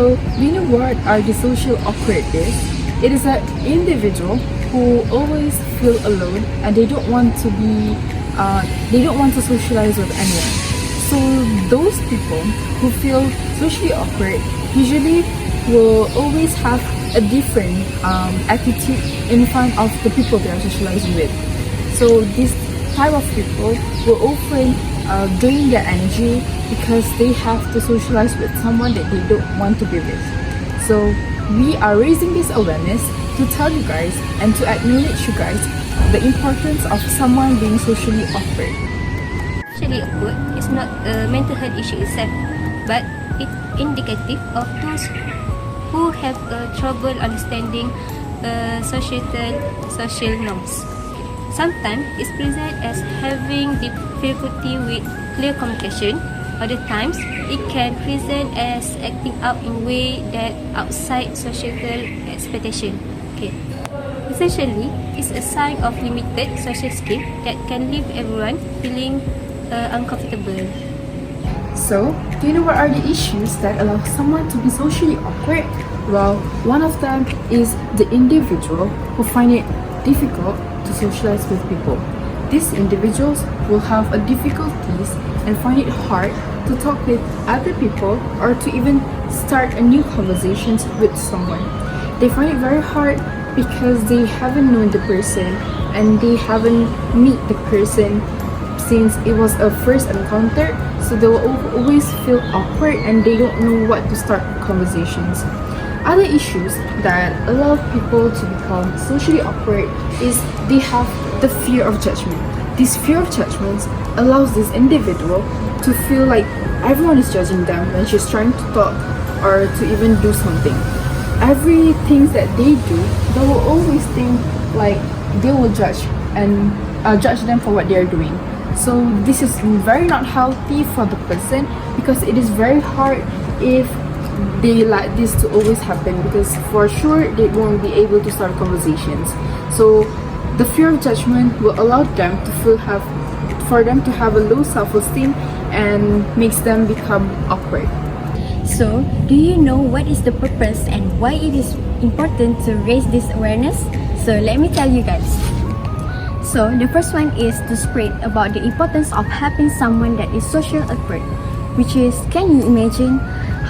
So, do you know what are the social awkward is? It is an individual who always feel alone and they don't want to socialize with anyone. So those people who feel socially awkward usually will always have a different attitude in front of the people they are socializing with. So this type of people will often drain their energy because they have to socialize with someone that they don't want to be with. So we are raising this awareness to tell you guys and to acknowledge you guys the importance of someone being socially awkward. Socially awkward is not a mental health issue itself, but it's indicative of those who have trouble understanding social norms. Sometimes it's presented as having difficulty with clear communication. Other times, it can present as acting out in way that outside societal expectation. Okay. Essentially, it's a sign of limited social skill that can leave everyone feeling uncomfortable. So, do you know what are the issues that allow someone to be socially awkward? Well, one of them is the individual who find it difficult to socialize with people. These individuals will have difficulties and find it hard to talk with other people or to even start a new conversations with someone. They find it very hard because they haven't known the person and they haven't meet the person since it was a first encounter, so they will always feel awkward and they don't know what to start conversations. Other issues that allow people to become socially awkward is they have the fear of judgment. This fear of judgment allows this individual to feel like everyone is judging them when she's trying to talk or to even do something. Everything that they do, they will always think like they will judge and judge them for what they are doing. So this is very not healthy for the person because it is very hard if they like this to always happen, because for sure they won't be able to start conversations. So the fear of judgment will allow them to for them to have a low self-esteem and makes them become awkward. So, do you know what is the purpose and why it is important to raise this awareness? So, let me tell you guys. So, the first one is to spread about the importance of having someone that is social awkward, which is, can you imagine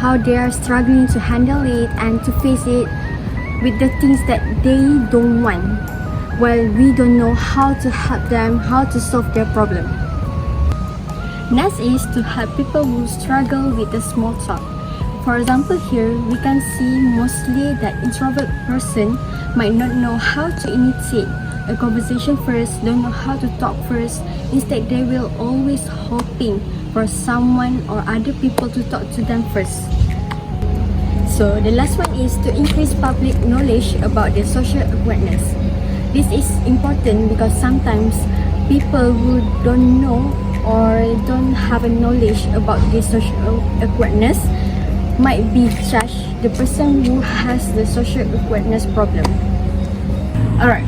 how they are struggling to handle it and to face it with the things that they don't want, while we don't know how to help them, how to solve their problem. Next is to help people who struggle with the small talk. For example, here we can see mostly that introvert person might not know how to initiate a conversation first, don't know how to talk first. Instead, they will always hoping for someone or other people to talk to them first. So the last one is to increase public knowledge about the social awkwardness. This is important because sometimes people who don't know or don't have a knowledge about this social awkwardness might be judged the person who has the social awkwardness problem. Alright,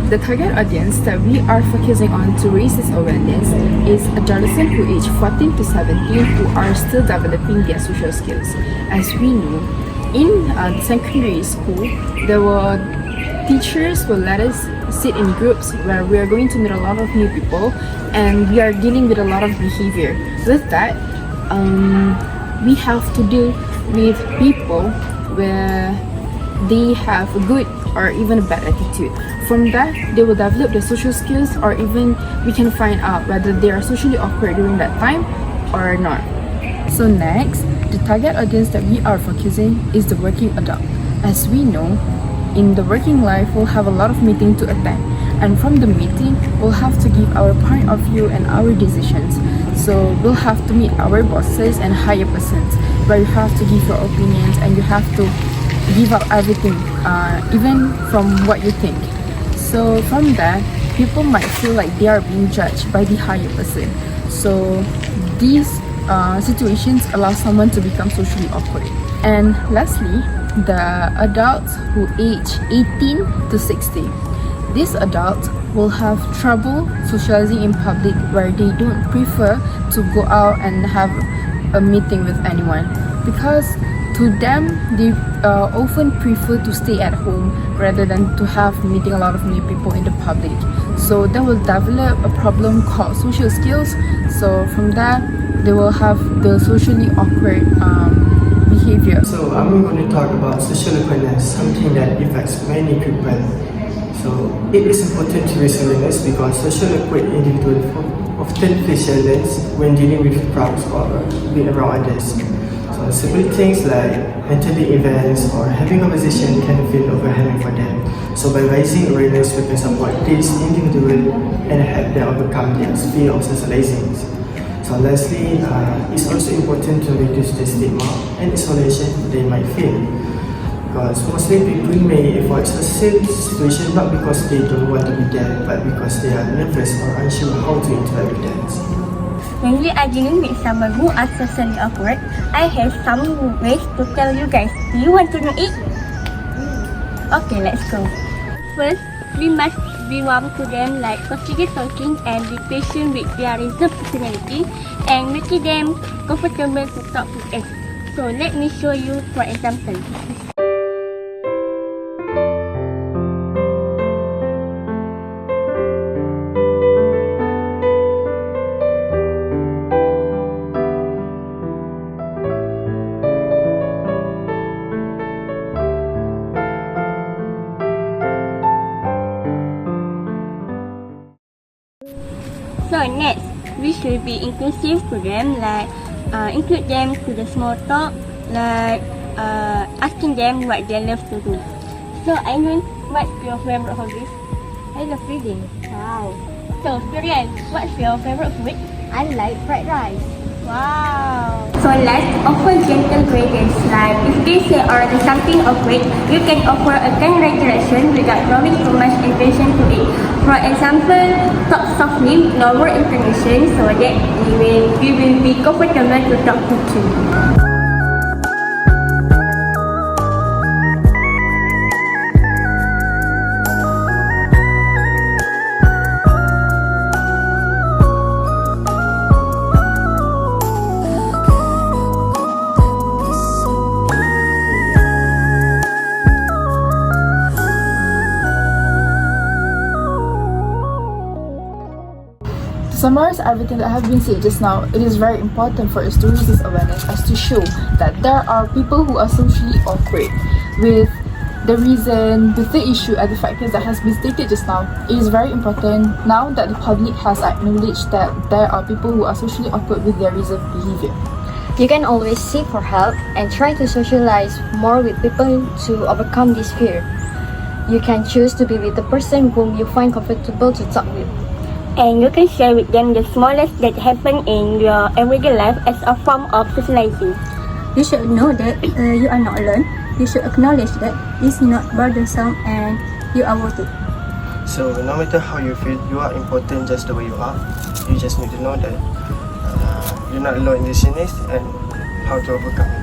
the target audience that we are focusing on to raise this awareness is adolescents who age 14 to 17 who are still developing their social skills. As we know, in secondary school, there were teachers will let us sit in groups where we are going to meet a lot of new people and we are dealing with a lot of behavior. With that, we have to deal with people where they have a good or even a bad attitude. From that, they will develop their social skills, or even we can find out whether they are socially awkward during that time or not. So next, the target audience that we are focusing is the working adult. As we know, in the working life, we'll have a lot of meetings to attend, and from the meeting, we'll have to give our point of view and our decisions. So we'll have to meet our bosses and higher persons, where you have to give your opinions and you have to give out everything, even from what you think. So from that, people might feel like they are being judged by the higher person. So these situations allow someone to become socially awkward. And lastly, the adults who age 18 to 60. These adults will have trouble socializing in public, where they don't prefer to go out and have a meeting with anyone, because to them, they often prefer to stay at home rather than to have meeting a lot of new people in the public. So they will develop a problem called social skills. So from that, they will have the socially awkward behavior. So I'm going to talk about social awkwardness, something that affects many people. So it is important to raise awareness because social awkward individuals often face challenges when dealing with crowds or being around others. So simple things like attending events or having conversation can feel overwhelming for them. So by raising awareness, we can support these individuals and help them overcome their fear of socializing. So lastly, it's also important to reduce the stigma and isolation they might feel. Because mostly people may avoid social situations not because they don't want to be there, but because they are nervous or unsure how to interact with them. When we are dealing with someone who are socially awkward, I have some ways to tell you guys. Do you want to know it? Okay, let's go. First, we must be warm to them, like consider talking and be patient with their reserved personality and making them comfortable to talk with us. So let me show you for example. So next, we should be inclusive to them, like include them to the small talk, like asking them what they love to do. So Ainun, what's your favorite hobby? I love reading. Wow. So Firian, what's your favorite food? I like fried rice. Wow. So let's offer gentle guidance, like if they say already something awkward, you can offer a kind direction without drawing too much attention to it. For example, talk softly with lower intonation so that you will be comfortable to talk to. To summarize everything that have been said just now, it is very important for us to raise this awareness as to show that there are people who are socially awkward. With the reason, with the issue and the factors that has been stated just now, it is very important now that the public has acknowledged that there are people who are socially awkward with their reserved behavior. You can always seek for help and try to socialize more with people to overcome this fear. You can choose to be with the person whom you find comfortable to talk with. And you can share with them the smallest that happen in your everyday life as a form of socializing. You should know that you are not alone. You should acknowledge that it's not burdensome and you are worth it. So no matter how you feel, you are important just the way you are. You just need to know that you're not alone in this illness and how to overcome it.